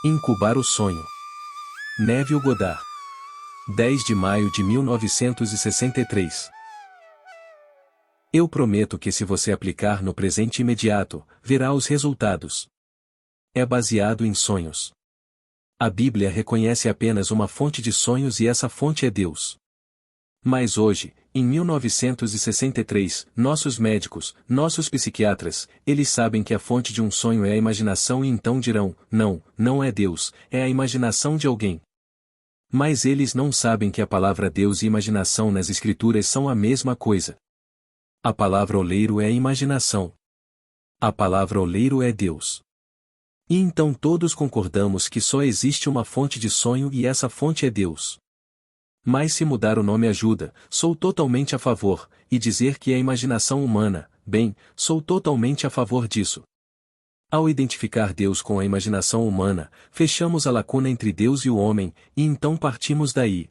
Incubar o sonho. Neville Goddard. 10 de maio de 1963. Eu prometo que se você aplicar no presente imediato, verá os resultados. É baseado em sonhos. A Bíblia reconhece apenas uma fonte de sonhos e essa fonte é Deus. Mas hoje, em 1963, nossos médicos, nossos psiquiatras, eles sabem que a fonte de um sonho é a imaginação e então dirão, não é Deus, é a imaginação de alguém. Mas eles não sabem que a palavra Deus e imaginação nas Escrituras são a mesma coisa. A palavra oleiro é a imaginação. A palavra oleiro é Deus. E então todos concordamos que só existe uma fonte de sonho e essa fonte é Deus. Mas se mudar o nome ajuda, sou totalmente a favor, e dizer que é a imaginação humana, bem, sou totalmente a favor disso. Ao identificar Deus com a imaginação humana, fechamos a lacuna entre Deus e o homem, e então partimos daí.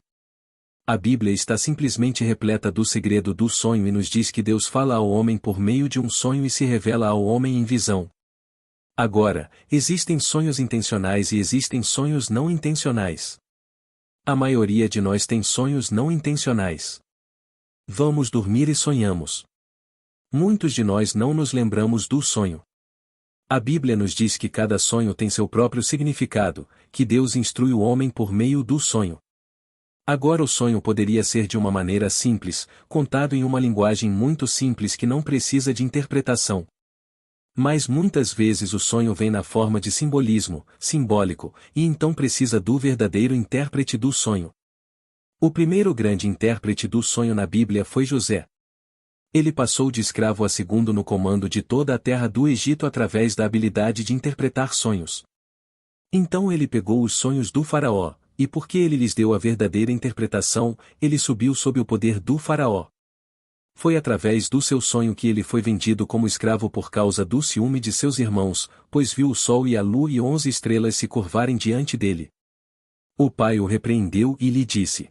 A Bíblia está simplesmente repleta do segredo do sonho e nos diz que Deus fala ao homem por meio de um sonho e se revela ao homem em visão. Agora, existem sonhos intencionais e existem sonhos não intencionais. A maioria de nós tem sonhos não intencionais. Vamos dormir e sonhamos. Muitos de nós não nos lembramos do sonho. A Bíblia nos diz que cada sonho tem seu próprio significado, que Deus instrui o homem por meio do sonho. Agora o sonho poderia ser de uma maneira simples, contado em uma linguagem muito simples que não precisa de interpretação. Mas muitas vezes o sonho vem na forma de simbolismo, simbólico, e então precisa do verdadeiro intérprete do sonho. O primeiro grande intérprete do sonho na Bíblia foi José. Ele passou de escravo a segundo no comando de toda a terra do Egito através da habilidade de interpretar sonhos. Então ele pegou os sonhos do faraó, e porque ele lhes deu a verdadeira interpretação, ele subiu sob o poder do faraó. Foi através do seu sonho que ele foi vendido como escravo por causa do ciúme de seus irmãos, pois viu o sol e a lua e 11 estrelas se curvarem diante dele. O pai o repreendeu e lhe disse: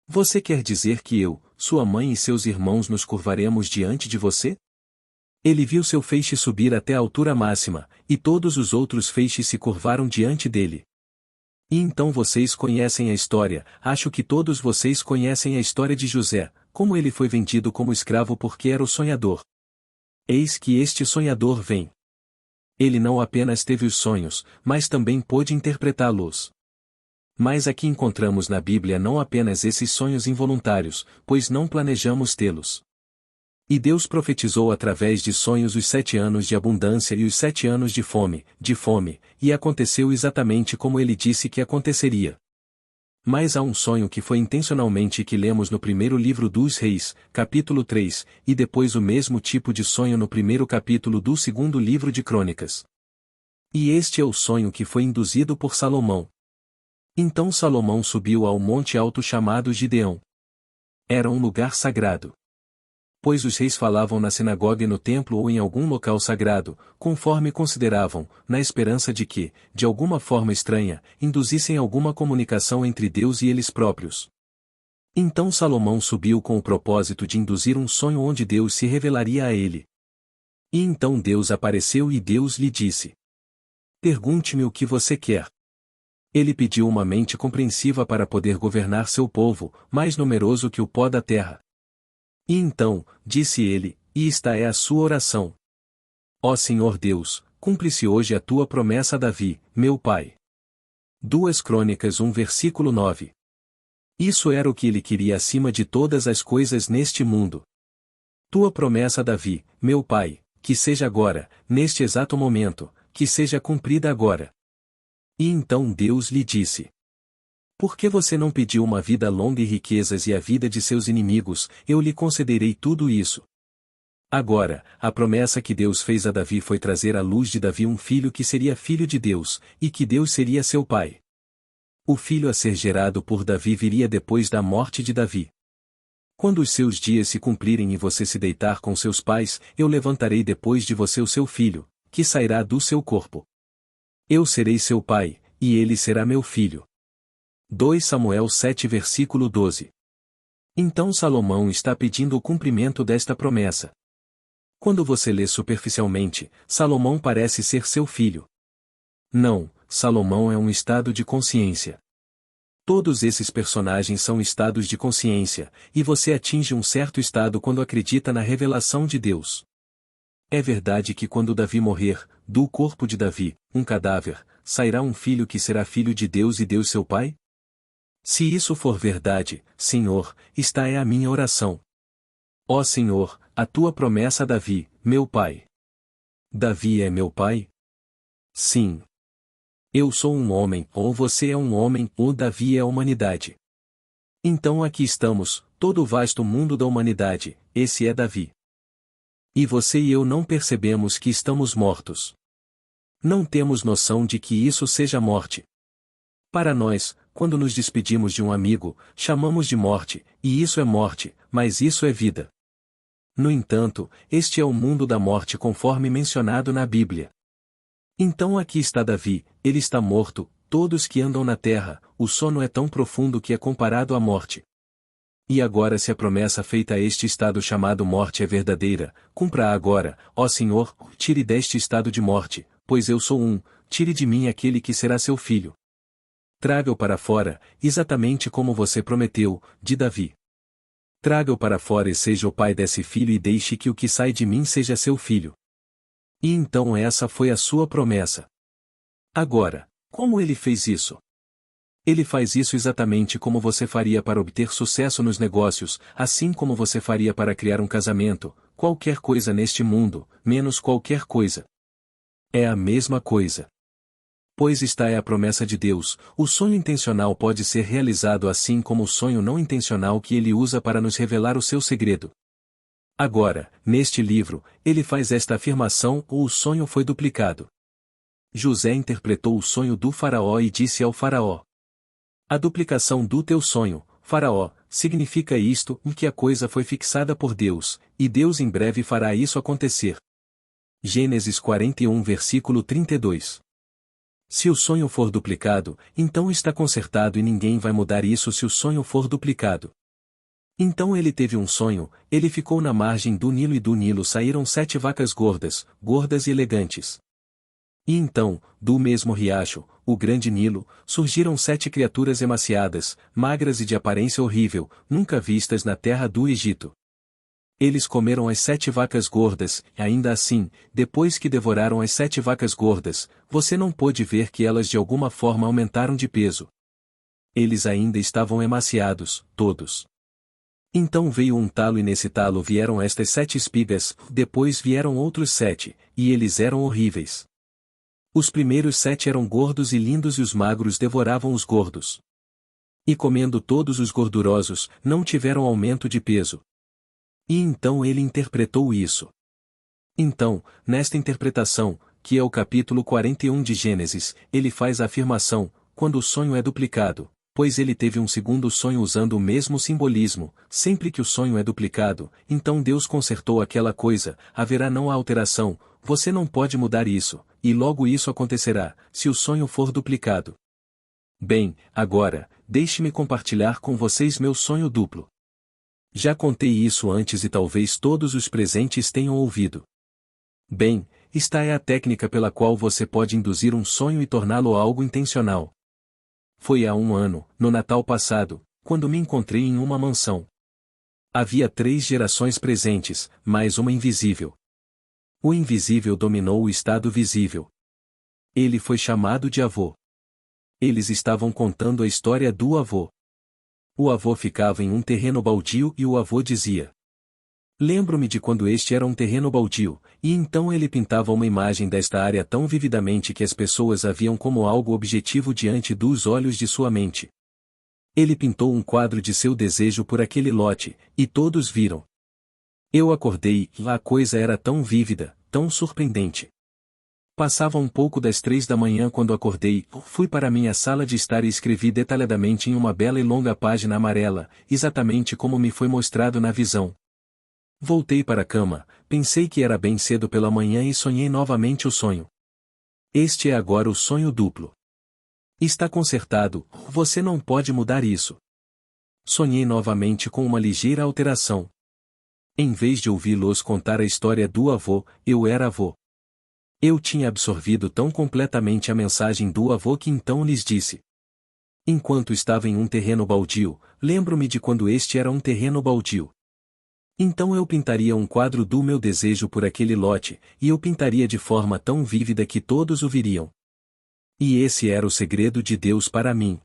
Você quer dizer que eu, sua mãe e seus irmãos nos curvaremos diante de você? Ele viu seu feixe subir até a altura máxima, e todos os outros feixes se curvaram diante dele. E então vocês conhecem a história, acho que todos vocês conhecem a história de José, como ele foi vendido como escravo porque era o sonhador. Eis que este sonhador vem. Ele não apenas teve os sonhos, mas também pôde interpretá-los. Mas aqui encontramos na Bíblia não apenas esses sonhos involuntários, pois não planejamos tê-los. E Deus profetizou através de sonhos os 7 anos de abundância e os 7 anos de fome, e aconteceu exatamente como ele disse que aconteceria. Mas há um sonho que foi intencionalmente que lemos no primeiro livro dos Reis, capítulo 3, e depois o mesmo tipo de sonho no primeiro capítulo do segundo livro de Crônicas. E este é o sonho que foi induzido por Salomão. Então Salomão subiu ao monte alto chamado Gideão. Era um lugar sagrado. Pois os reis falavam na sinagoga e no templo ou em algum local sagrado, conforme consideravam, na esperança de que, de alguma forma estranha, induzissem alguma comunicação entre Deus e eles próprios. Então Salomão subiu com o propósito de induzir um sonho onde Deus se revelaria a ele. E então Deus apareceu e Deus lhe disse: Pergunte-me o que você quer. Ele pediu uma mente compreensiva para poder governar seu povo, mais numeroso que o pó da terra. E então, disse ele, e esta é a sua oração. Ó Senhor Deus, cumpre-se hoje a tua promessa a Davi, meu pai. 2 Crônicas 1 versículo 9. Isso era o que ele queria acima de todas as coisas neste mundo. Tua promessa a Davi, meu pai, que seja agora, neste exato momento, que seja cumprida agora. E então Deus lhe disse: Por que você não pediu uma vida longa e riquezas e a vida de seus inimigos, eu lhe concederei tudo isso. Agora, a promessa que Deus fez a Davi foi trazer à luz de Davi um filho que seria filho de Deus, e que Deus seria seu pai. O filho a ser gerado por Davi viria depois da morte de Davi. Quando os seus dias se cumprirem e você se deitar com seus pais, eu levantarei depois de você o seu filho, que sairá do seu corpo. Eu serei seu pai, e ele será meu filho. 2 Samuel 7 versículo 12. Então Salomão está pedindo o cumprimento desta promessa. Quando você lê superficialmente, Salomão parece ser seu filho. Não, Salomão é um estado de consciência. Todos esses personagens são estados de consciência, e você atinge um certo estado quando acredita na revelação de Deus. É verdade que quando Davi morrer, do corpo de Davi, um cadáver, sairá um filho que será filho de Deus e Deus seu pai? Se isso for verdade, Senhor, esta é a minha oração. Ó Senhor, a tua promessa a Davi, meu pai. Davi é meu pai? Sim. Eu sou um homem, ou você é um homem, ou Davi é a humanidade. Então aqui estamos, todo o vasto mundo da humanidade, esse é Davi. E você e eu não percebemos que estamos mortos. Não temos noção de que isso seja morte. Para nós, quando nos despedimos de um amigo, chamamos de morte, e isso é morte, mas isso é vida. No entanto, este é o mundo da morte conforme mencionado na Bíblia. Então aqui está Davi, ele está morto, todos que andam na terra, o sono é tão profundo que é comparado à morte. E agora se a promessa feita a este estado chamado morte é verdadeira, cumpra-a agora, ó Senhor, tire deste estado de morte, pois eu sou tire de mim aquele que será seu filho. Traga-o para fora, exatamente como você prometeu, de Davi. Traga-o para fora e seja o pai desse filho e deixe que o que sai de mim seja seu filho. E então essa foi a sua promessa. Agora, como ele fez isso? Ele faz isso exatamente como você faria para obter sucesso nos negócios, assim como você faria para criar um casamento, qualquer coisa neste mundo, menos qualquer coisa. É a mesma coisa. Pois esta é a promessa de Deus, o sonho intencional pode ser realizado assim como o sonho não intencional que ele usa para nos revelar o seu segredo. Agora, neste livro, ele faz esta afirmação: o sonho foi duplicado. José interpretou o sonho do faraó e disse ao faraó: a duplicação do teu sonho, faraó, significa isto, que a coisa foi fixada por Deus, e Deus em breve fará isso acontecer. Gênesis 41 versículo 32. Se o sonho for duplicado, então está consertado e ninguém vai mudar isso se o sonho for duplicado. Então ele teve um sonho, ele ficou na margem do Nilo e do Nilo saíram 7 vacas gordas, gordas e elegantes. E então, do mesmo riacho, o grande Nilo, surgiram 7 criaturas emaciadas, magras e de aparência horrível, nunca vistas na terra do Egito. Eles comeram as 7 vacas gordas, e ainda assim, depois que devoraram as 7 vacas gordas, você não pôde ver que elas de alguma forma aumentaram de peso. Eles ainda estavam emaciados, todos. Então veio um talo e nesse talo vieram estas 7 espigas, depois vieram outros 7, e eles eram horríveis. Os primeiros 7 eram gordos e lindos e os magros devoravam os gordos. E comendo todos os gordurosos, não tiveram aumento de peso. E então ele interpretou isso. Então, nesta interpretação, que é o capítulo 41 de Gênesis, ele faz a afirmação: quando o sonho é duplicado, pois ele teve um segundo sonho usando o mesmo simbolismo, sempre que o sonho é duplicado, então Deus consertou aquela coisa, haverá não há alteração, você não pode mudar isso, e logo isso acontecerá, se o sonho for duplicado. Bem, agora, deixe-me compartilhar com vocês meu sonho duplo. Já contei isso antes e talvez todos os presentes tenham ouvido. Bem, esta é a técnica pela qual você pode induzir um sonho e torná-lo algo intencional. Foi há um ano, no Natal passado, quando me encontrei em uma mansão. Havia 3 gerações presentes, mais uma invisível. O invisível dominou o estado visível. Ele foi chamado de avô. Eles estavam contando a história do avô. O avô ficava em um terreno baldio e o avô dizia: lembro-me de quando este era um terreno baldio, e então ele pintava uma imagem desta área tão vividamente que as pessoas a viam como algo objetivo diante dos olhos de sua mente. Ele pintou um quadro de seu desejo por aquele lote, e todos viram. Eu acordei, e a coisa era tão vívida, tão surpreendente. Passava um pouco das 3 da manhã quando acordei, fui para minha sala de estar e escrevi detalhadamente em uma bela e longa página amarela, exatamente como me foi mostrado na visão. Voltei para a cama, pensei que era bem cedo pela manhã e sonhei novamente o sonho. Este é agora o sonho duplo. Está consertado, você não pode mudar isso. Sonhei novamente com uma ligeira alteração. Em vez de ouvi-los contar a história do avô, eu era avô. Eu tinha absorvido tão completamente a mensagem do avô que então lhes disse. Enquanto estava em um terreno baldio, lembro-me de quando este era um terreno baldio. Então eu pintaria um quadro do meu desejo por aquele lote, e eu pintaria de forma tão vívida que todos o viriam. E esse era o segredo de Deus para mim.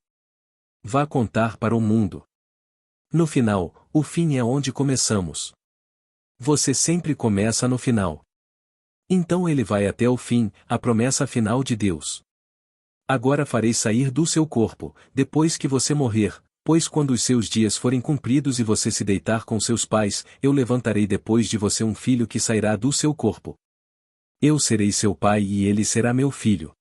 Vá contar para o mundo. No final, o fim é onde começamos. Você sempre começa no final. Então ele vai até o fim, a promessa final de Deus. Agora farei sair do seu corpo, depois que você morrer, pois quando os seus dias forem cumpridos e você se deitar com seus pais, eu levantarei depois de você um filho que sairá do seu corpo. Eu serei seu pai e ele será meu filho.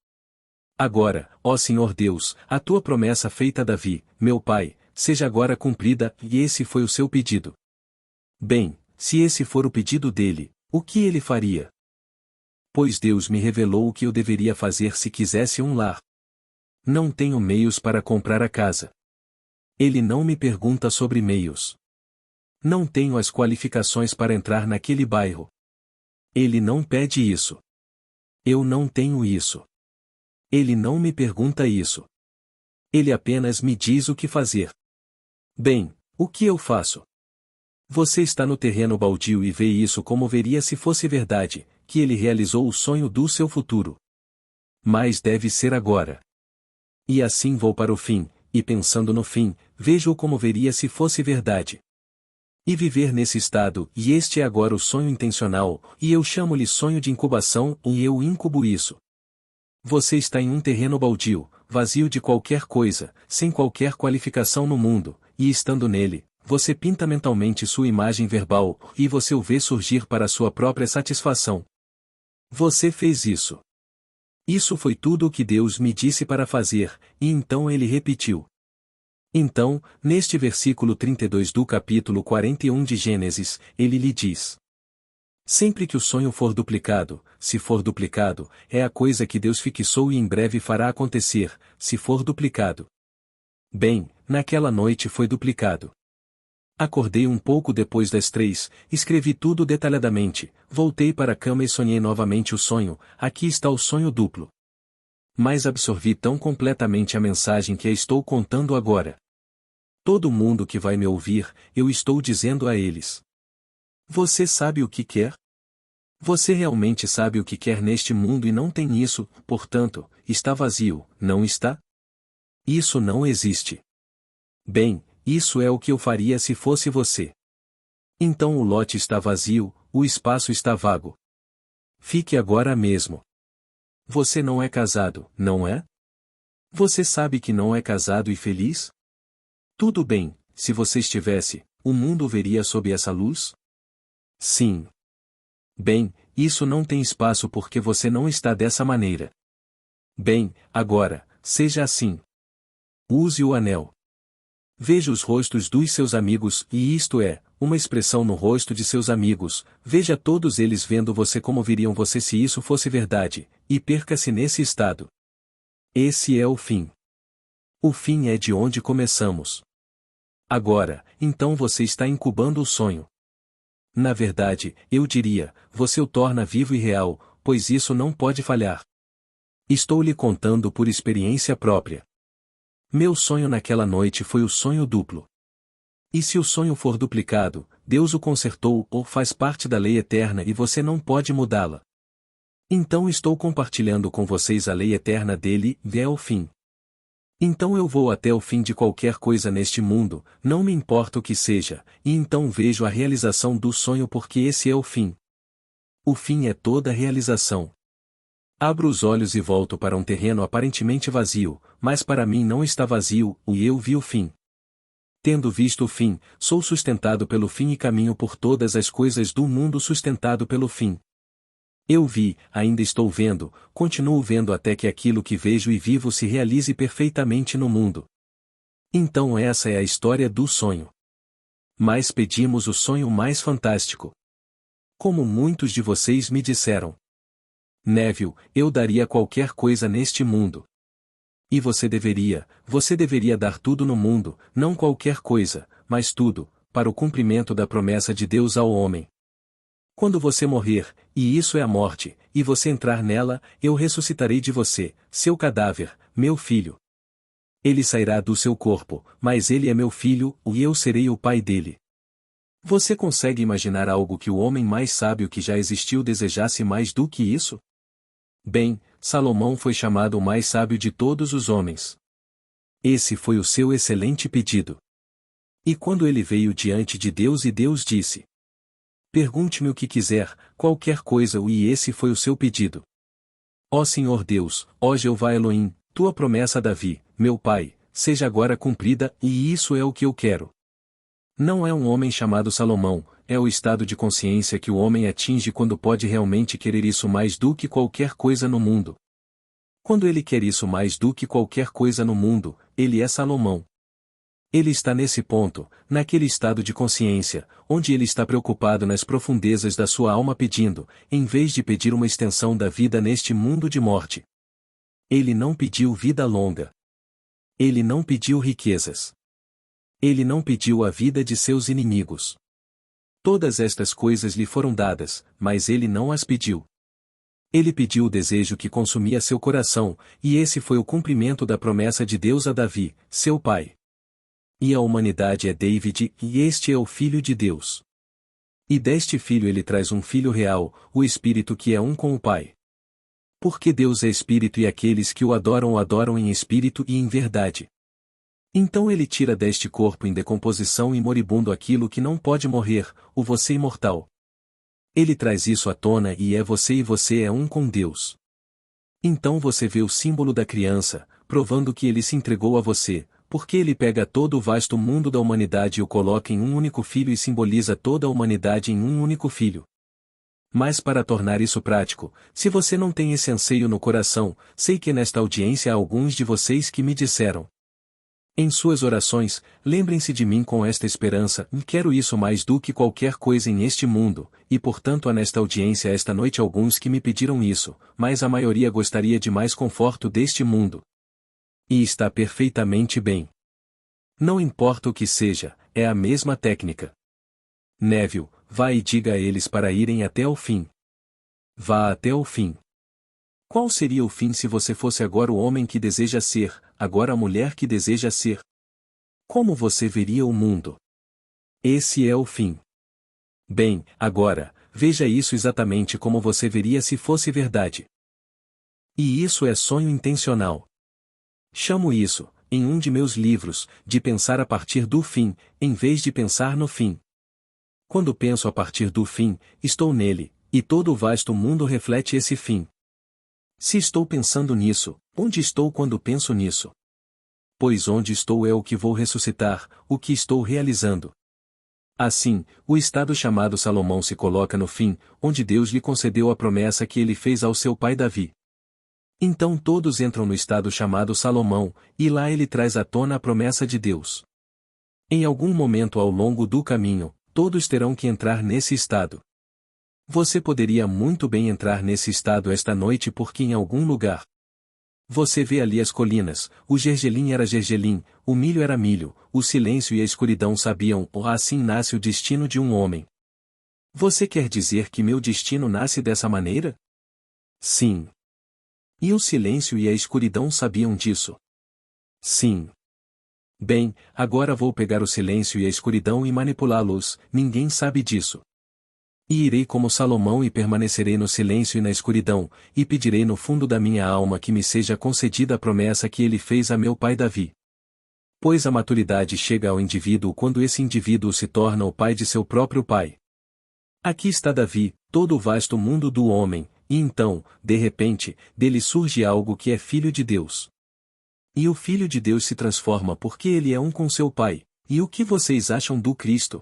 Agora, ó Senhor Deus, a tua promessa feita a Davi, meu pai, seja agora cumprida, e esse foi o seu pedido. Bem, se esse for o pedido dele, o que ele faria? Pois Deus me revelou o que eu deveria fazer se quisesse um lar. Não tenho meios para comprar a casa. Ele não me pergunta sobre meios. Não tenho as qualificações para entrar naquele bairro. Ele não pede isso. Eu não tenho isso. Ele não me pergunta isso. Ele apenas me diz o que fazer. Bem, o que eu faço? Você está no terreno baldio e vê isso como veria se fosse verdade, que ele realizou o sonho do seu futuro. Mas deve ser agora. E assim vou para o fim, e pensando no fim, vejo-o como veria se fosse verdade. E viver nesse estado, e este é agora o sonho intencional, e eu chamo-lhe sonho de incubação, e eu incubo isso. Você está em um terreno baldio, vazio de qualquer coisa, sem qualquer qualificação no mundo, e estando nele, você pinta mentalmente sua imagem verbal, e você o vê surgir para sua própria satisfação. Você fez isso. Isso foi tudo o que Deus me disse para fazer, e então ele repetiu. Então, neste versículo 32 do capítulo 41 de Gênesis, ele lhe diz: sempre que o sonho for duplicado, se for duplicado, é a coisa que Deus fixou e em breve fará acontecer, se for duplicado. Bem, naquela noite foi duplicado. Acordei um pouco depois das 3, escrevi tudo detalhadamente, voltei para a cama e sonhei novamente o sonho, aqui está o sonho duplo. Mas absorvi tão completamente a mensagem que a estou contando agora. Todo mundo que vai me ouvir, eu estou dizendo a eles. Você sabe o que quer? Você realmente sabe o que quer neste mundo e não tem isso, portanto, está vazio, não está? Isso não existe. Bem, isso é o que eu faria se fosse você. Então o lote está vazio, o espaço está vago. Fique agora mesmo. Você não é casado, não é? Você sabe que não é casado e feliz? Tudo bem, se você estivesse, o mundo veria sob essa luz? Sim. Bem, isso não tem espaço porque você não está dessa maneira. Bem, agora, seja assim. Use o anel. Veja os rostos dos seus amigos, e isto é, uma expressão no rosto de seus amigos, veja todos eles vendo você como viriam você se isso fosse verdade, e perca-se nesse estado. Esse é o fim. O fim é de onde começamos. Agora, então você está incubando o sonho. Na verdade, eu diria, você o torna vivo e real, pois isso não pode falhar. Estou lhe contando por experiência própria. Meu sonho naquela noite foi o sonho duplo. E se o sonho for duplicado, Deus o consertou ou faz parte da lei eterna e você não pode mudá-la. Então estou compartilhando com vocês a lei eterna dele, e é o fim. Então eu vou até o fim de qualquer coisa neste mundo, não me importa o que seja, e então vejo a realização do sonho porque esse é o fim. O fim é toda a realização. Abro os olhos e volto para um terreno aparentemente vazio, mas para mim não está vazio, e eu vi o fim. Tendo visto o fim, sou sustentado pelo fim e caminho por todas as coisas do mundo sustentado pelo fim. Eu vi, ainda estou vendo, continuo vendo até que aquilo que vejo e vivo se realize perfeitamente no mundo. Então essa é a história do sonho. Mas pedimos o sonho mais fantástico. Como muitos de vocês me disseram. Neville, eu daria qualquer coisa neste mundo. E você deveria dar tudo no mundo, não qualquer coisa, mas tudo, para o cumprimento da promessa de Deus ao homem. Quando você morrer, e isso é a morte, e você entrar nela, eu ressuscitarei de você, seu cadáver, meu filho. Ele sairá do seu corpo, mas ele é meu filho, e eu serei o pai dele. Você consegue imaginar algo que o homem mais sábio que já existiu desejasse mais do que isso? Bem, Salomão foi chamado o mais sábio de todos os homens. Esse foi o seu excelente pedido. E quando ele veio diante de Deus e Deus disse: pergunte-me o que quiser, qualquer coisa, e esse foi o seu pedido. Ó Senhor Deus, ó Jeová Elohim, tua promessa a Davi, meu pai, seja agora cumprida, e isso é o que eu quero. Não é um homem chamado Salomão, é o estado de consciência que o homem atinge quando pode realmente querer isso mais do que qualquer coisa no mundo. Quando ele quer isso mais do que qualquer coisa no mundo, ele é Salomão. Ele está nesse ponto, naquele estado de consciência, onde ele está preocupado nas profundezas da sua alma pedindo, em vez de pedir uma extensão da vida neste mundo de morte. Ele não pediu vida longa. Ele não pediu riquezas. Ele não pediu a vida de seus inimigos. Todas estas coisas lhe foram dadas, mas ele não as pediu. Ele pediu o desejo que consumia seu coração, e esse foi o cumprimento da promessa de Deus a Davi, seu pai. E a humanidade é David, e este é o Filho de Deus. E deste Filho ele traz um Filho real, o Espírito que é um com o Pai. Porque Deus é Espírito e aqueles que o adoram em espírito e em verdade. Então ele tira deste corpo em decomposição e moribundo aquilo que não pode morrer, o você imortal. Ele traz isso à tona e você é um com Deus. Então você vê o símbolo da criança, provando que ele se entregou a você, porque ele pega todo o vasto mundo da humanidade e o coloca em um único filho e simboliza toda a humanidade em um único filho. Mas para tornar isso prático, se você não tem esse anseio no coração, sei que nesta audiência há alguns de vocês que me disseram: em suas orações, lembrem-se de mim com esta esperança, quero isso mais do que qualquer coisa em este mundo, e portanto há nesta audiência esta noite alguns que me pediram isso, mas a maioria gostaria de mais conforto deste mundo. E está perfeitamente bem. Não importa o que seja, é a mesma técnica. Neville, vá e diga a eles para irem até o fim. Vá até o fim. Qual seria o fim se você fosse agora o homem que deseja ser, agora a mulher que deseja ser? Como você veria o mundo? Esse é o fim. Bem, agora, veja isso exatamente como você veria se fosse verdade. E isso é sonho intencional. Chamo isso, em um de meus livros, de pensar a partir do fim, em vez de pensar no fim. Quando penso a partir do fim, estou nele, e todo o vasto mundo reflete esse fim. Se estou pensando nisso, onde estou quando penso nisso? Pois onde estou é o que vou ressuscitar, o que estou realizando. Assim, o estado chamado Salomão se coloca no fim, onde Deus lhe concedeu a promessa que ele fez ao seu pai Davi. Então todos entram no estado chamado Salomão, e lá ele traz à tona a promessa de Deus. Em algum momento ao longo do caminho, todos terão que entrar nesse estado. Você poderia muito bem entrar nesse estado esta noite porque em algum lugar você vê ali as colinas, o gergelim era gergelim, o milho era milho, o silêncio e a escuridão sabiam, assim nasce o destino de um homem. Você quer dizer que meu destino nasce dessa maneira? Sim. E o silêncio e a escuridão sabiam disso? Sim. Bem, agora vou pegar o silêncio e a escuridão e manipulá-los, ninguém sabe disso. E irei como Salomão e permanecerei no silêncio e na escuridão, e pedirei no fundo da minha alma que me seja concedida a promessa que ele fez a meu pai Davi. Pois a maturidade chega ao indivíduo quando esse indivíduo se torna o pai de seu próprio pai. Aqui está Davi, todo o vasto mundo do homem, e então, de repente, dele surge algo que é filho de Deus. E o filho de Deus se transforma porque ele é um com seu pai. E o que vocês acham do Cristo?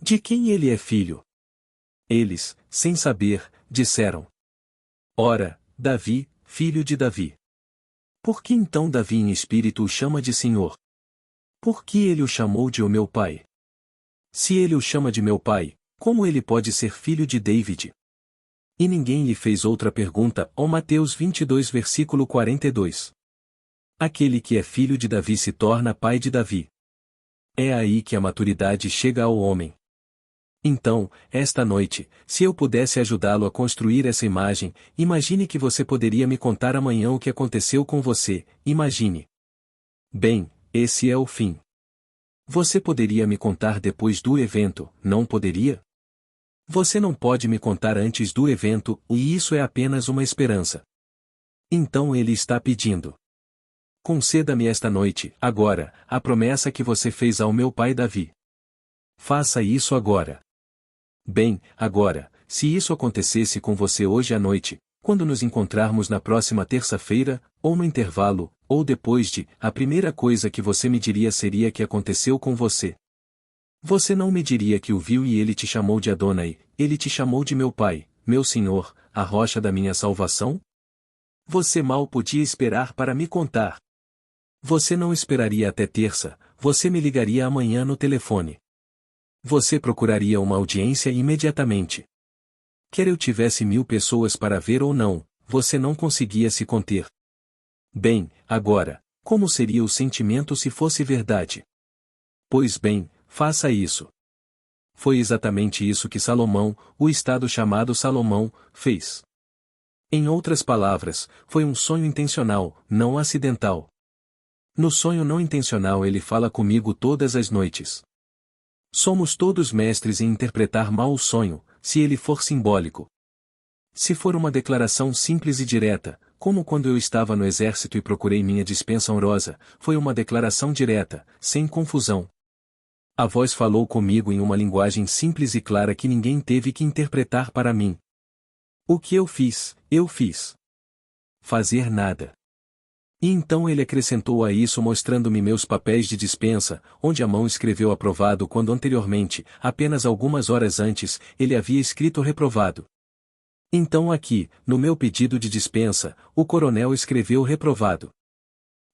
De quem ele é filho? Eles, sem saber, disseram: ora, Davi, filho de Davi. Por que então Davi em espírito o chama de Senhor? Por que ele o chamou de o meu pai? Se ele o chama de meu pai, como ele pode ser filho de David? E ninguém lhe fez outra pergunta, Mateus 22 versículo 42. Aquele que é filho de Davi se torna pai de Davi. É aí que a maturidade chega ao homem. Então, esta noite, se eu pudesse ajudá-lo a construir essa imagem, imagine que você poderia me contar amanhã o que aconteceu com você, imagine. Bem, esse é o fim. Você poderia me contar depois do evento, não poderia? Você não pode me contar antes do evento, e isso é apenas uma esperança. Então ele está pedindo. Conceda-me esta noite, agora, a promessa que você fez ao meu pai Davi. Faça isso agora. Bem, agora, se isso acontecesse com você hoje à noite, quando nos encontrarmos na próxima terça-feira, ou no intervalo, ou depois a primeira coisa que você me diria seria que aconteceu com você. Você não me diria que o viu e ele te chamou de Adonai, ele te chamou de meu pai, meu senhor, a rocha da minha salvação? Você mal podia esperar para me contar. Você não esperaria até terça, você me ligaria amanhã no telefone. Você procuraria uma audiência imediatamente. Quer eu tivesse 1000 pessoas para ver ou não, você não conseguia se conter. Bem, agora, como seria o sentimento se fosse verdade? Pois bem, faça isso. Foi exatamente isso que Salomão, o estado chamado Salomão, fez. Em outras palavras, foi um sonho intencional, não acidental. No sonho não intencional ele fala comigo todas as noites. Somos todos mestres em interpretar mal o sonho, se ele for simbólico. Se for uma declaração simples e direta, como quando eu estava no exército e procurei minha dispensa honrosa, foi uma declaração direta, sem confusão. A voz falou comigo em uma linguagem simples e clara que ninguém teve que interpretar para mim. O que eu fiz, eu fiz. Fazer nada. E então ele acrescentou a isso mostrando-me meus papéis de dispensa, onde a mão escreveu aprovado quando anteriormente, apenas algumas horas antes, ele havia escrito reprovado. Então aqui, no meu pedido de dispensa, o coronel escreveu reprovado.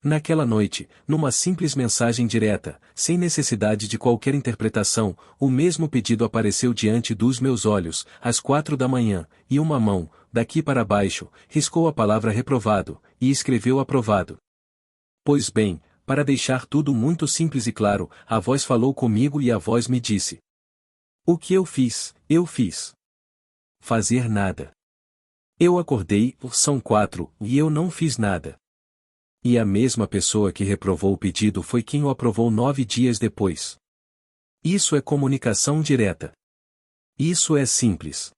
Naquela noite, numa simples mensagem direta, sem necessidade de qualquer interpretação, o mesmo pedido apareceu diante dos meus olhos, às 4 da manhã, e uma mão, daqui para baixo, riscou a palavra reprovado, e escreveu aprovado. Pois bem, para deixar tudo muito simples e claro, a voz falou comigo e a voz me disse: o que eu fiz, eu fiz. Fazer nada. Eu acordei, são 4, e eu não fiz nada. E a mesma pessoa que reprovou o pedido foi quem o aprovou 9 dias depois. Isso é comunicação direta. Isso é simples.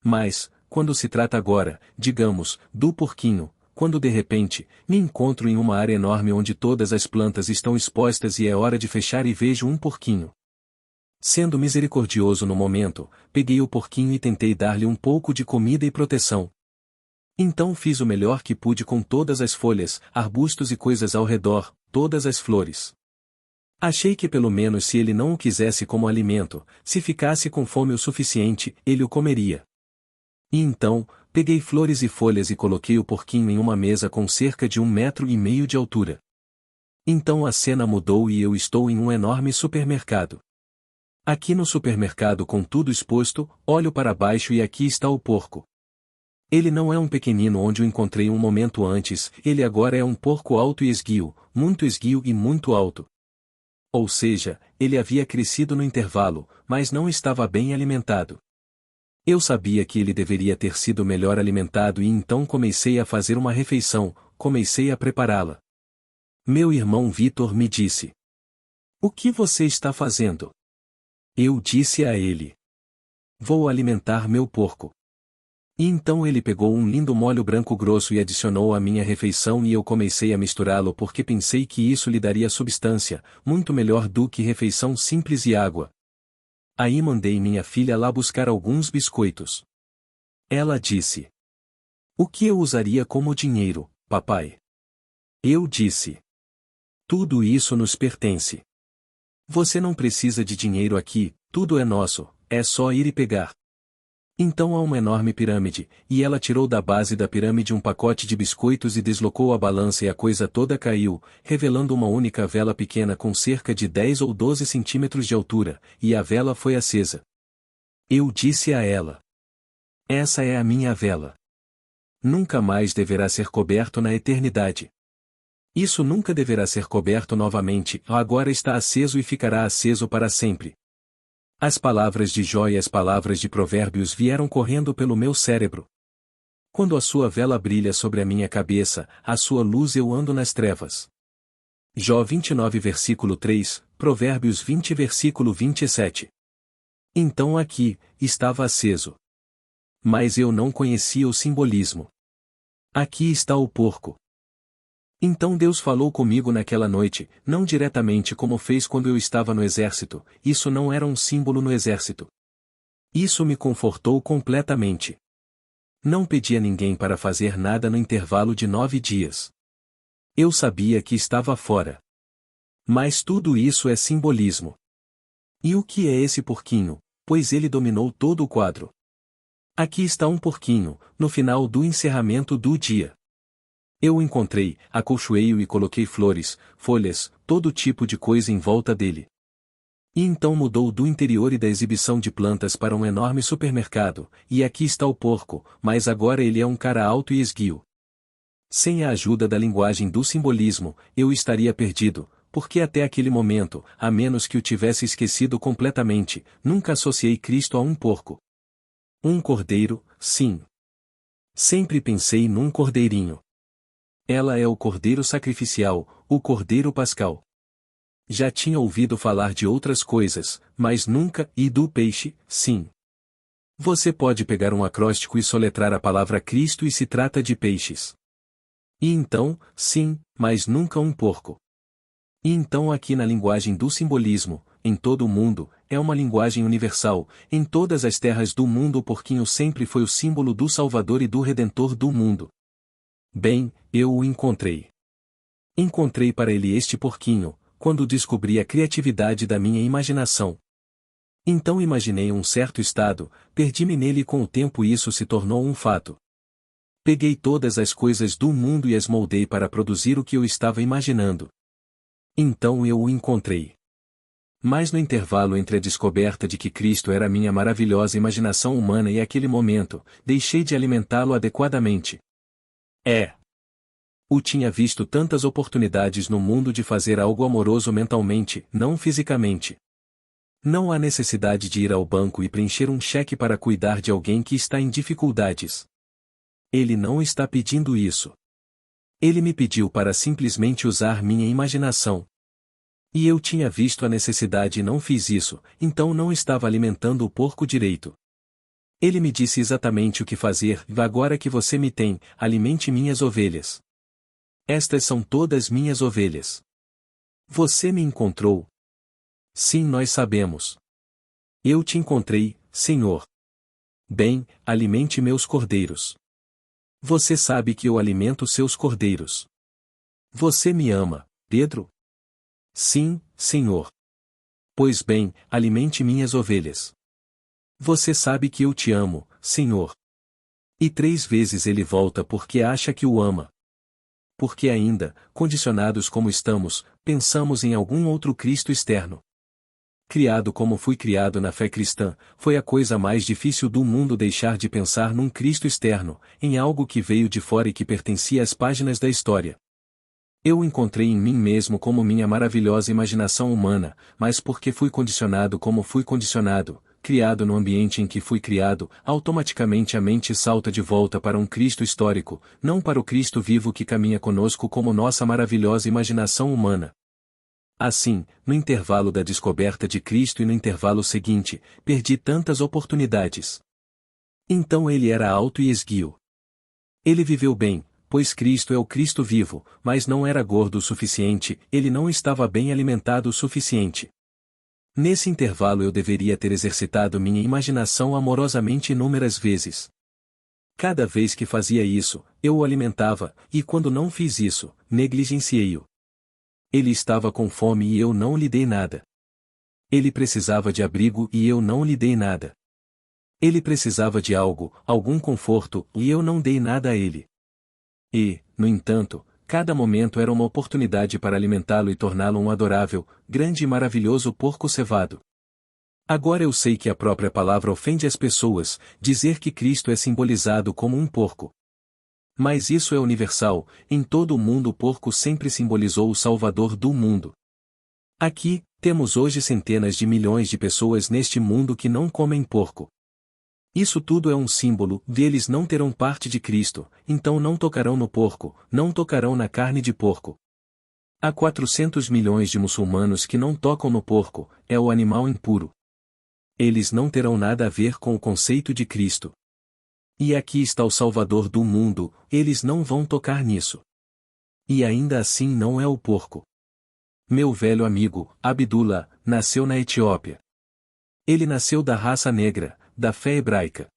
Mas, quando se trata agora, digamos, do porquinho, quando de repente, me encontro em uma área enorme onde todas as plantas estão expostas e é hora de fechar e vejo um porquinho. Sendo misericordioso no momento, peguei o porquinho e tentei dar-lhe um pouco de comida e proteção. Então fiz o melhor que pude com todas as folhas, arbustos e coisas ao redor, todas as flores. Achei que pelo menos se ele não o quisesse como alimento, se ficasse com fome o suficiente, ele o comeria. E então, peguei flores e folhas e coloquei o porquinho em uma mesa com cerca de 1,5 metros de altura. Então a cena mudou e eu estou em um enorme supermercado. Aqui no supermercado com tudo exposto, olho para baixo e aqui está o porco. Ele não é um pequenino onde o encontrei um momento antes, ele agora é um porco alto e esguio e muito alto. Ou seja, ele havia crescido no intervalo, mas não estava bem alimentado. Eu sabia que ele deveria ter sido melhor alimentado e então comecei a fazer uma refeição, comecei a prepará-la. Meu irmão Vitor me disse: o que você está fazendo? Eu disse a ele: vou alimentar meu porco. E então ele pegou um lindo molho branco grosso e adicionou à minha refeição e eu comecei a misturá-lo porque pensei que isso lhe daria substância, muito melhor do que refeição simples e água. Aí mandei minha filha lá buscar alguns biscoitos. Ela disse: o que eu usaria como dinheiro, papai? Eu disse: tudo isso nos pertence. Você não precisa de dinheiro aqui, tudo é nosso, é só ir e pegar. Então há uma enorme pirâmide, e ela tirou da base da pirâmide um pacote de biscoitos e deslocou a balança e a coisa toda caiu, revelando uma única vela pequena com cerca de 10 ou 12 centímetros de altura, e a vela foi acesa. Eu disse a ela: essa é a minha vela. Nunca mais deverá ser coberto na eternidade. Isso nunca deverá ser coberto novamente, agora está aceso e ficará aceso para sempre. As palavras de Jó e as palavras de Provérbios vieram correndo pelo meu cérebro. Quando a sua vela brilha sobre a minha cabeça, a sua luz eu ando nas trevas. Jó 29 versículo 3, Provérbios 20 versículo 27. Então aqui, estava aceso. Mas eu não conhecia o simbolismo. Aqui está o porco. Então Deus falou comigo naquela noite, não diretamente como fez quando eu estava no exército, isso não era um símbolo no exército. Isso me confortou completamente. Não pedi a ninguém para fazer nada no intervalo de 9 dias. Eu sabia que estava fora. Mas tudo isso é simbolismo. E o que é esse porquinho? Pois ele dominou todo o quadro. Aqui está um porquinho, no final do encerramento do dia. Eu o encontrei, acolchoei-o e coloquei flores, folhas, todo tipo de coisa em volta dele. E então mudou do interior e da exibição de plantas para um enorme supermercado, e aqui está o porco, mas agora ele é um cara alto e esguio. Sem a ajuda da linguagem do simbolismo, eu estaria perdido, porque até aquele momento, a menos que o tivesse esquecido completamente, nunca associei Cristo a um porco. Um cordeiro, sim. Sempre pensei num cordeirinho. Ela é o cordeiro sacrificial, o cordeiro pascal. Já tinha ouvido falar de outras coisas, mas nunca, e do peixe, sim. Você pode pegar um acróstico e soletrar a palavra Cristo e se trata de peixes. E então, sim, mas nunca um porco. E então aqui na linguagem do simbolismo, em todo o mundo, é uma linguagem universal, em todas as terras do mundo o porquinho sempre foi o símbolo do Salvador e do Redentor do mundo. Bem, eu o encontrei. Encontrei para ele este porquinho, quando descobri a criatividade da minha imaginação. Então imaginei um certo estado, perdi-me nele e com o tempo isso se tornou um fato. Peguei todas as coisas do mundo e as moldei para produzir o que eu estava imaginando. Então eu o encontrei. Mas no intervalo entre a descoberta de que Cristo era minha maravilhosa imaginação humana e aquele momento, deixei de alimentá-lo adequadamente. Eu tinha visto tantas oportunidades no mundo de fazer algo amoroso mentalmente, não fisicamente. Não há necessidade de ir ao banco e preencher um cheque para cuidar de alguém que está em dificuldades. Ele não está pedindo isso. Ele me pediu para simplesmente usar minha imaginação. E eu tinha visto a necessidade e não fiz isso, então não estava alimentando o porco direito. Ele me disse exatamente o que fazer, e agora que você me tem, alimente minhas ovelhas. Estas são todas minhas ovelhas. Você me encontrou? Sim, nós sabemos. Eu te encontrei, Senhor. Bem, alimente meus cordeiros. Você sabe que eu alimento seus cordeiros. Você me ama, Pedro? Sim, Senhor. Pois bem, alimente minhas ovelhas. Você sabe que eu te amo, Senhor. E 3 vezes ele volta porque acha que o ama. Porque ainda, condicionados como estamos, pensamos em algum outro Cristo externo. Criado como fui criado na fé cristã, foi a coisa mais difícil do mundo deixar de pensar num Cristo externo, em algo que veio de fora e que pertencia às páginas da história. Eu o encontrei em mim mesmo como minha maravilhosa imaginação humana, mas porque fui condicionado como fui condicionado, criado no ambiente em que fui criado, automaticamente a mente salta de volta para um Cristo histórico, não para o Cristo vivo que caminha conosco como nossa maravilhosa imaginação humana. Assim, no intervalo da descoberta de Cristo e no intervalo seguinte, perdi tantas oportunidades. Então ele era alto e esguio. Ele viveu bem, pois Cristo é o Cristo vivo, mas não era gordo o suficiente, ele não estava bem alimentado o suficiente. Nesse intervalo eu deveria ter exercitado minha imaginação amorosamente inúmeras vezes. Cada vez que fazia isso, eu o alimentava, e quando não fiz isso, negligenciei-o. Ele estava com fome e eu não lhe dei nada. Ele precisava de abrigo e eu não lhe dei nada. Ele precisava de algo, algum conforto, e eu não dei nada a ele. E, no entanto, cada momento era uma oportunidade para alimentá-lo e torná-lo um adorável, grande e maravilhoso porco cevado. Agora eu sei que a própria palavra ofende as pessoas, dizer que Cristo é simbolizado como um porco. Mas isso é universal, em todo o mundo o porco sempre simbolizou o Salvador do mundo. Aqui, Temos hoje centenas de milhões de pessoas neste mundo que não comem porco. Isso tudo é um símbolo, eles não terão parte de Cristo, então não tocarão no porco, não tocarão na carne de porco. Há 400 milhões de muçulmanos que não tocam no porco, é o animal impuro. Eles não terão nada a ver com o conceito de Cristo. E aqui está o Salvador do mundo, eles não vão tocar nisso. E ainda assim não é o porco. Meu velho amigo, Abdullah, nasceu na Etiópia. Ele nasceu da raça negra, da fé hebraica.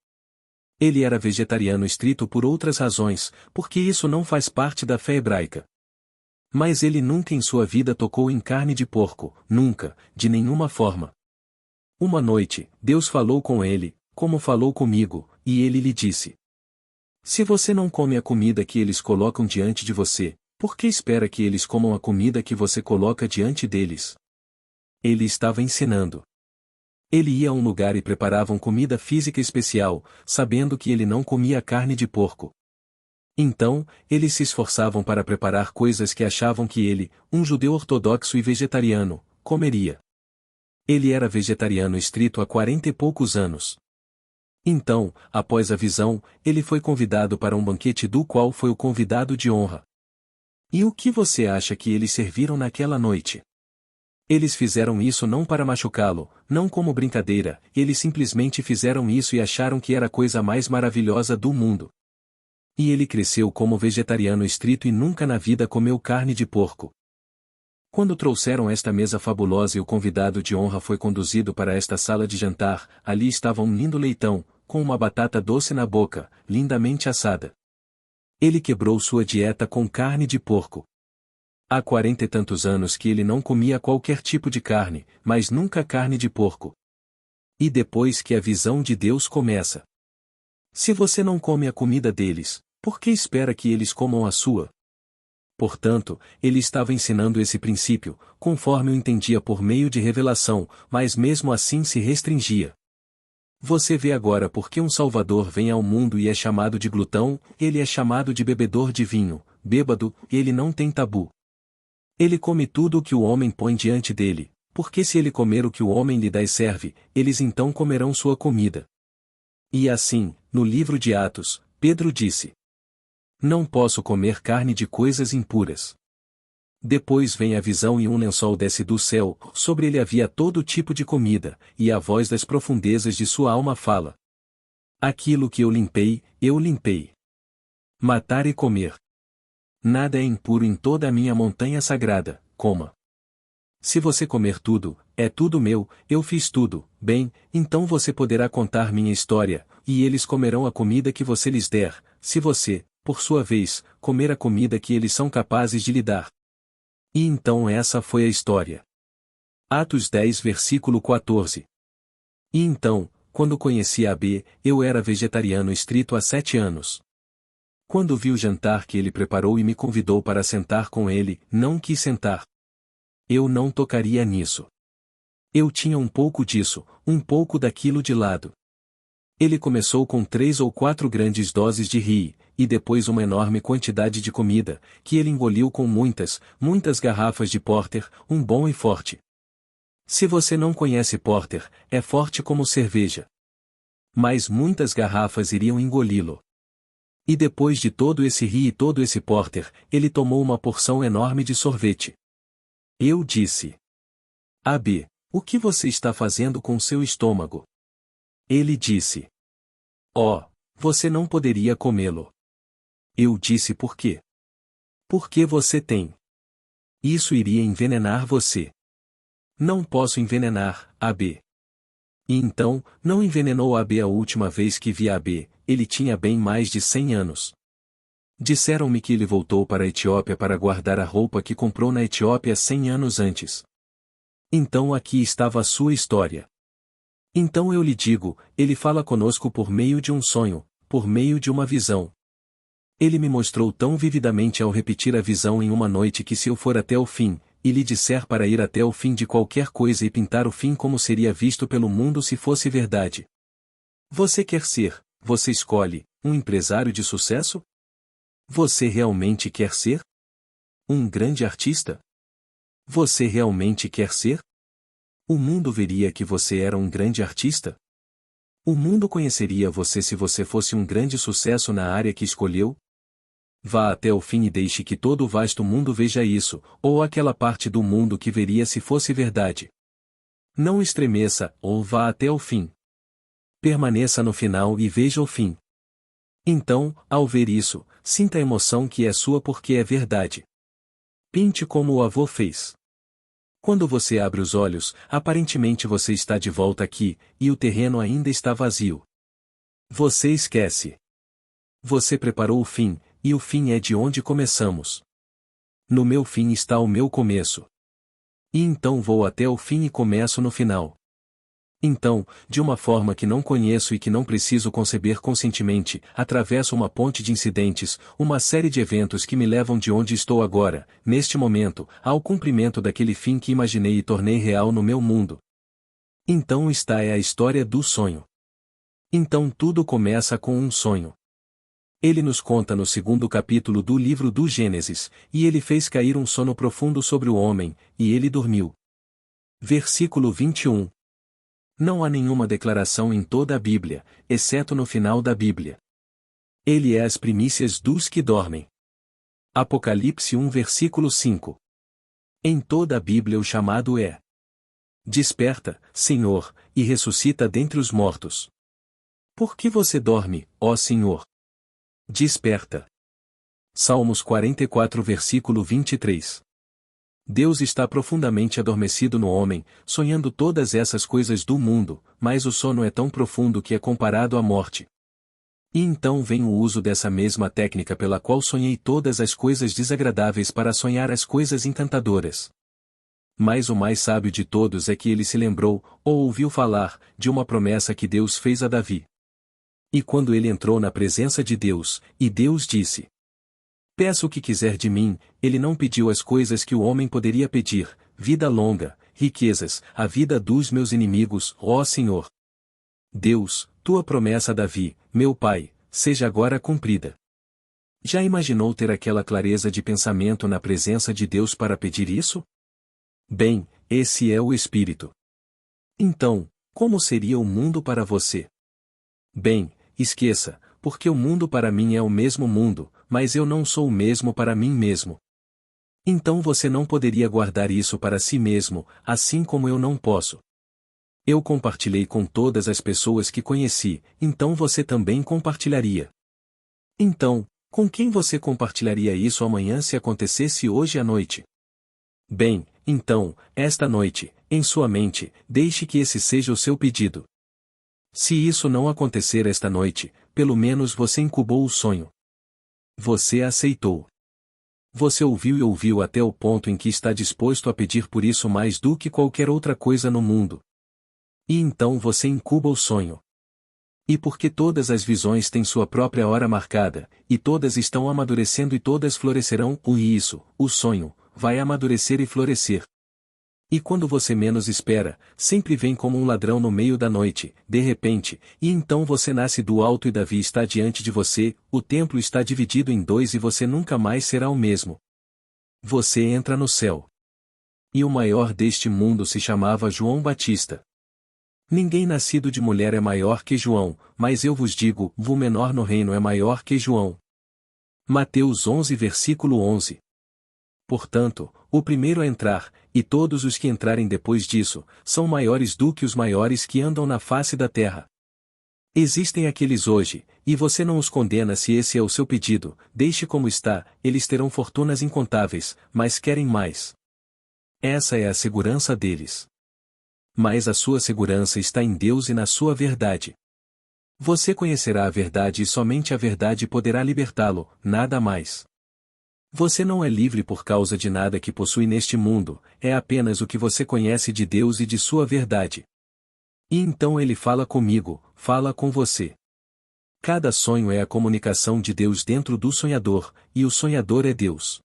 Ele era vegetariano estrito por outras razões, porque isso não faz parte da fé hebraica. Mas ele nunca em sua vida tocou em carne de porco, nunca, de nenhuma forma. Uma noite, Deus falou com ele, como falou comigo, e ele lhe disse: se você não come a comida que eles colocam diante de você, por que espera que eles comam a comida que você coloca diante deles? Ele estava ensinando. Ele ia a um lugar e preparavam comida física especial, sabendo que ele não comia carne de porco. Então, eles se esforçavam para preparar coisas que achavam que ele, um judeu ortodoxo e vegetariano, comeria. Ele era vegetariano estrito há 40 e poucos anos. Então, após a visão, ele foi convidado para um banquete do qual foi o convidado de honra. E o que você acha que eles serviram naquela noite? Eles fizeram isso não para machucá-lo, não como brincadeira, eles simplesmente fizeram isso e acharam que era a coisa mais maravilhosa do mundo. E ele cresceu como vegetariano estrito e nunca na vida comeu carne de porco. Quando trouxeram esta mesa fabulosa e o convidado de honra foi conduzido para esta sala de jantar, ali estava um lindo leitão, com uma batata doce na boca, lindamente assada. Ele quebrou sua dieta com carne de porco. Há 40 e tantos anos que ele não comia qualquer tipo de carne, mas nunca carne de porco. E depois que a visão de Deus começa. Se você não come a comida deles, por que espera que eles comam a sua? Portanto, ele estava ensinando esse princípio, conforme o entendia por meio de revelação, mas mesmo assim se restringia. Você vê agora por que um Salvador vem ao mundo e é chamado de glutão, ele é chamado de bebedor de vinho, bêbado, ele não tem tabu. Ele come tudo o que o homem põe diante dele, porque se ele comer o que o homem lhe dá e serve, eles então comerão sua comida. E assim, no livro de Atos, Pedro disse: não posso comer carne de coisas impuras. Depois vem a visão e um lençol desce do céu, sobre ele havia todo tipo de comida, e a voz das profundezas de sua alma fala: aquilo que eu limpei, eu limpei. Matar e comer. Nada é impuro em toda a minha montanha sagrada, coma. Se você comer tudo, é tudo meu, eu fiz tudo, bem, então você poderá contar minha história, e eles comerão a comida que você lhes der, se você, por sua vez, comer a comida que eles são capazes de lhe dar. E então essa foi a história. Atos 10 versículo 14. E então, quando conheci Ab, eu era vegetariano estrito há 7 anos. Quando vi o jantar que ele preparou e me convidou para sentar com ele, não quis sentar. Eu não tocaria nisso. Eu tinha um pouco disso, um pouco daquilo de lado. Ele começou com 3 ou 4 grandes doses de ri, e depois uma enorme quantidade de comida, que ele engoliu com muitas, muitas garrafas de porter, um bom e forte. Se você não conhece porter, é forte como cerveja. Mas muitas garrafas iriam engoli-lo. E depois de todo esse ri e todo esse porter, ele tomou uma porção enorme de sorvete. Eu disse: Ab, o que você está fazendo com seu estômago? Ele disse: oh, você não poderia comê-lo. Eu disse por quê? Porque você tem. Isso iria envenenar você. Não posso envenenar, Ab. E então, não envenenou Ab a última vez que vi Ab, ele tinha bem mais de 100 anos. Disseram-me que ele voltou para a Etiópia para guardar a roupa que comprou na Etiópia 100 anos antes. Então aqui estava a sua história. Então eu lhe digo, ele fala conosco por meio de um sonho, por meio de uma visão. Ele me mostrou tão vividamente ao repetir a visão em uma noite que se eu for até o fim, e lhe disser para ir até o fim de qualquer coisa e pintar o fim como seria visto pelo mundo se fosse verdade. Você quer ser, você escolhe, um empresário de sucesso? Você realmente quer ser? Um grande artista? Você realmente quer ser? O mundo veria que você era um grande artista? O mundo conheceria você se você fosse um grande sucesso na área que escolheu? Vá até o fim e deixe que todo o vasto mundo veja isso, ou aquela parte do mundo que veria se fosse verdade. Não estremeça, ou vá até o fim. Permaneça no final e veja o fim. Então, ao ver isso, sinta a emoção que é sua porque é verdade. Pinte como o avô fez. Quando você abre os olhos, aparentemente você está de volta aqui, e o terreno ainda está vazio. Você esquece. Você preparou o fim, e o fim é de onde começamos. No meu fim está o meu começo. E então vou até o fim e começo no final. Então, de uma forma que não conheço e que não preciso conceber conscientemente, atravesso uma ponte de incidentes, uma série de eventos que me levam de onde estou agora, neste momento, ao cumprimento daquele fim que imaginei e tornei real no meu mundo. Então esta é a história do sonho. Então tudo começa com um sonho. Ele nos conta no segundo capítulo do livro do Gênesis, e ele fez cair um sono profundo sobre o homem, e ele dormiu. Versículo 21. Não há nenhuma declaração em toda a Bíblia, exceto no final da Bíblia. Ele é as primícias dos que dormem. Apocalipse 1 versículo 5. Em toda a Bíblia o chamado é: Desperta, Senhor, e ressuscita dentre os mortos. Por que você dorme, ó Senhor? Desperta. Salmos 44 versículo 23. Deus está profundamente adormecido no homem, sonhando todas essas coisas do mundo, mas o sono é tão profundo que é comparado à morte. E então vem o uso dessa mesma técnica pela qual sonhei todas as coisas desagradáveis para sonhar as coisas encantadoras. Mas o mais sábio de todos é que ele se lembrou, ou ouviu falar, de uma promessa que Deus fez a Davi. E quando ele entrou na presença de Deus, e Deus disse: Peça o que quiser de mim, ele não pediu as coisas que o homem poderia pedir, vida longa, riquezas, a vida dos meus inimigos, ó Senhor. Deus, tua promessa a Davi, meu pai, seja agora cumprida. Já imaginou ter aquela clareza de pensamento na presença de Deus para pedir isso? Bem, esse é o Espírito. Então, como seria o mundo para você? Bem, esqueça, porque o mundo para mim é o mesmo mundo, mas eu não sou o mesmo para mim mesmo. Então você não poderia guardar isso para si mesmo, assim como eu não posso. Eu compartilhei com todas as pessoas que conheci, então você também compartilharia. Então, com quem você compartilharia isso amanhã se acontecesse hoje à noite? Bem, então, esta noite, em sua mente, deixe que esse seja o seu pedido. Se isso não acontecer esta noite, pelo menos você incubou o sonho. Você aceitou. Você ouviu e ouviu até o ponto em que está disposto a pedir por isso mais do que qualquer outra coisa no mundo. E então você incuba o sonho. E porque todas as visões têm sua própria hora marcada, e todas estão amadurecendo e todas florescerão, o sonho, vai amadurecer e florescer. E quando você menos espera, sempre vem como um ladrão no meio da noite, de repente, e então você nasce do alto e Davi está diante de você, o templo está dividido em dois e você nunca mais será o mesmo. Você entra no céu. E o maior deste mundo se chamava João Batista. Ninguém nascido de mulher é maior que João, mas eu vos digo, o menor no reino é maior que João. Mateus 11 versículo 11. Portanto, o primeiro a entrar, e todos os que entrarem depois disso, são maiores do que os maiores que andam na face da terra. Existem aqueles hoje, e você não os condena se esse é o seu pedido, deixe como está, eles terão fortunas incontáveis, mas querem mais. Essa é a segurança deles. Mas a sua segurança está em Deus e na sua verdade. Você conhecerá a verdade e somente a verdade poderá libertá-lo, nada mais. Você não é livre por causa de nada que possui neste mundo, é apenas o que você conhece de Deus e de sua verdade. E então ele fala comigo, fala com você. Cada sonho é a comunicação de Deus dentro do sonhador, e o sonhador é Deus.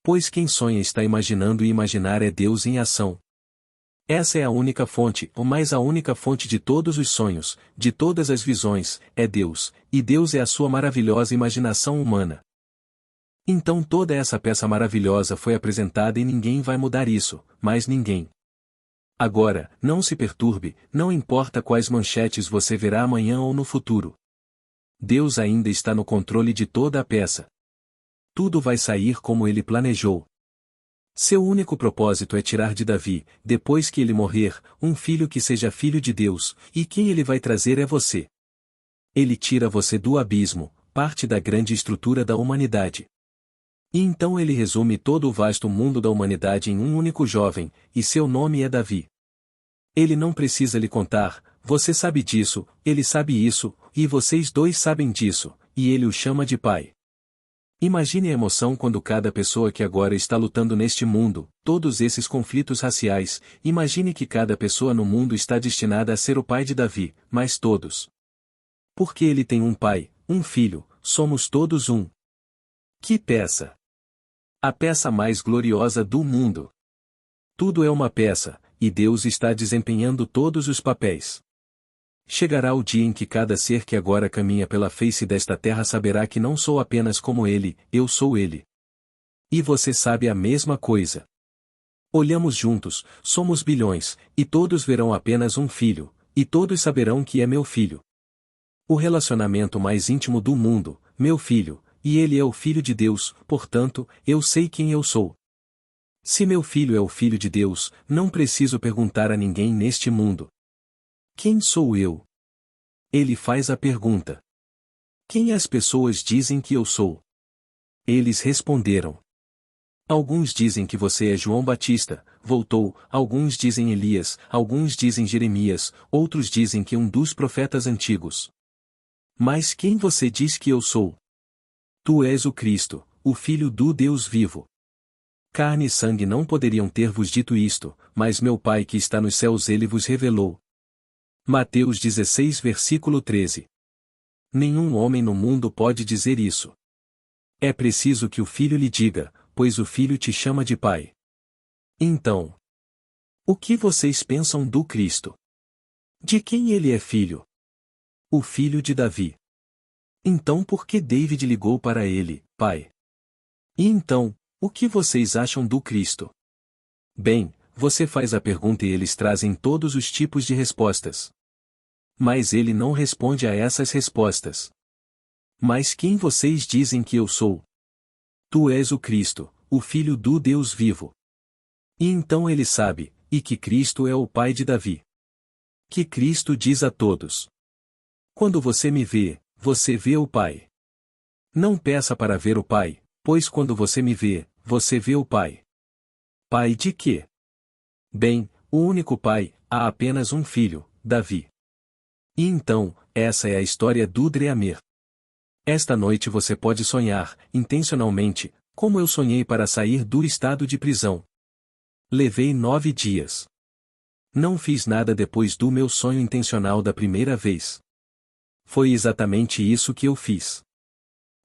Pois quem sonha está imaginando e imaginar é Deus em ação. Essa é a única fonte, ou mais a única fonte de todos os sonhos, de todas as visões, é Deus, e Deus é a sua maravilhosa imaginação humana. Então toda essa peça maravilhosa foi apresentada e ninguém vai mudar isso, mais ninguém. Agora, não se perturbe, não importa quais manchetes você verá amanhã ou no futuro. Deus ainda está no controle de toda a peça. Tudo vai sair como ele planejou. Seu único propósito é tirar de Davi, depois que ele morrer, um filho que seja filho de Deus, e quem ele vai trazer é você. Ele tira você do abismo, parte da grande estrutura da humanidade. E então ele resume todo o vasto mundo da humanidade em um único jovem, e seu nome é Davi. Ele não precisa lhe contar, você sabe disso, ele sabe isso, e vocês dois sabem disso, e ele o chama de pai. Imagine a emoção quando cada pessoa que agora está lutando neste mundo, todos esses conflitos raciais, imagine que cada pessoa no mundo está destinada a ser o pai de Davi, mas todos. Porque ele tem um pai, um filho, somos todos um. Que peça! A peça mais gloriosa do mundo. Tudo é uma peça, e Deus está desempenhando todos os papéis. Chegará o dia em que cada ser que agora caminha pela face desta terra saberá que não sou apenas como ele, eu sou ele. E você sabe a mesma coisa. Olhamos juntos, somos bilhões, e todos verão apenas um filho, e todos saberão que é meu filho. O relacionamento mais íntimo do mundo, meu filho, e ele é o filho de Deus, portanto, eu sei quem eu sou. Se meu filho é o filho de Deus, não preciso perguntar a ninguém neste mundo. Quem sou eu? Ele faz a pergunta. Quem as pessoas dizem que eu sou? Eles responderam. Alguns dizem que você é João Batista, voltou, alguns dizem Elias, alguns dizem Jeremias, outros dizem que um dos profetas antigos. Mas quem você diz que eu sou? Tu és o Cristo, o Filho do Deus vivo. Carne e sangue não poderiam ter vos dito isto, mas meu Pai que está nos céus ele vos revelou. Mateus 16 versículo 13. Nenhum homem no mundo pode dizer isso. É preciso que o Filho lhe diga, pois o Filho te chama de Pai. Então, o que vocês pensam do Cristo? De quem ele é filho? O filho de Davi. Então por que David ligou para ele, Pai? E então, o que vocês acham do Cristo? Bem, você faz a pergunta e eles trazem todos os tipos de respostas. Mas ele não responde a essas respostas. Mas quem vocês dizem que eu sou? Tu és o Cristo, o Filho do Deus vivo. E então ele sabe, e que Cristo é o Pai de Davi. Que Cristo diz a todos: quando você me vê, você vê o Pai. Não peça para ver o Pai, pois quando você me vê, você vê o Pai. Pai de quê? Bem, o único pai, há apenas um filho, Davi. E então, essa é a história do Dreamer. Esta noite você pode sonhar, intencionalmente, como eu sonhei para sair do estado de prisão. Levei 9 dias. Não fiz nada depois do meu sonho intencional da primeira vez. Foi exatamente isso que eu fiz.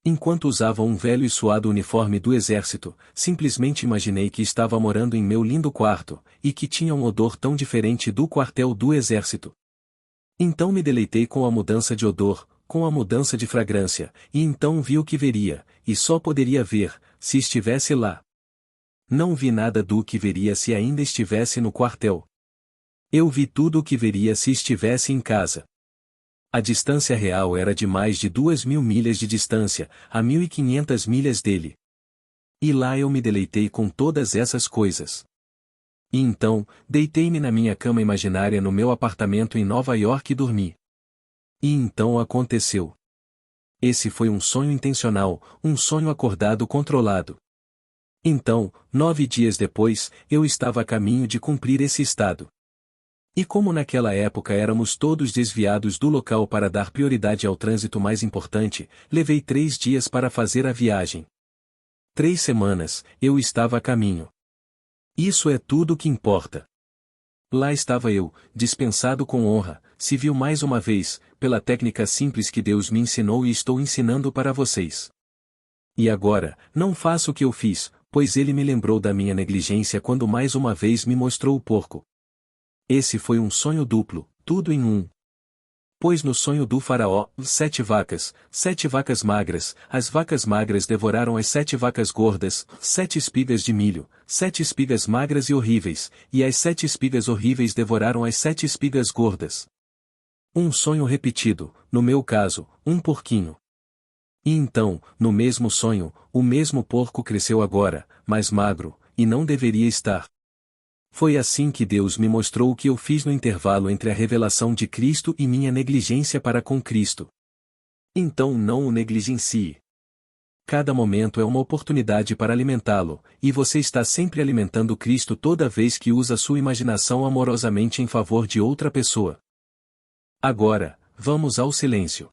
Enquanto usava um velho e suado uniforme do exército, simplesmente imaginei que estava morando em meu lindo quarto, e que tinha um odor tão diferente do quartel do exército. Então me deleitei com a mudança de odor, com a mudança de fragrância, e então vi o que veria, e só poderia ver, se estivesse lá. Não vi nada do que veria se ainda estivesse no quartel. Eu vi tudo o que veria se estivesse em casa. A distância real era de mais de 2.000 milhas de distância, a 1.500 milhas dele. E lá eu me deleitei com todas essas coisas. E então, deitei-me na minha cama imaginária no meu apartamento em Nova York e dormi. E então aconteceu. Esse foi um sonho intencional, um sonho acordado controlado. Então, 9 dias depois, eu estava a caminho de cumprir esse estado. E como naquela época éramos todos desviados do local para dar prioridade ao trânsito mais importante, levei 3 dias para fazer a viagem. 3 semanas, eu estava a caminho. Isso é tudo o que importa. Lá estava eu, dispensado com honra, civil mais uma vez, pela técnica simples que Deus me ensinou e estou ensinando para vocês. E agora, não faço o que eu fiz, pois ele me lembrou da minha negligência quando mais uma vez me mostrou o porco. Esse foi um sonho duplo, tudo em um. Pois no sonho do faraó, 7 vacas magras, as vacas magras devoraram as 7 vacas gordas, 7 espigas de milho, 7 espigas magras e horríveis, e as 7 espigas horríveis devoraram as 7 espigas gordas. Um sonho repetido, no meu caso, um porquinho. E então, no mesmo sonho, o mesmo porco cresceu agora, mais magro, e não deveria estar. Foi assim que Deus me mostrou o que eu fiz no intervalo entre a revelação de Cristo e minha negligência para com Cristo. Então não o negligencie. Cada momento é uma oportunidade para alimentá-lo, e você está sempre alimentando Cristo toda vez que usa sua imaginação amorosamente em favor de outra pessoa. Agora, vamos ao silêncio.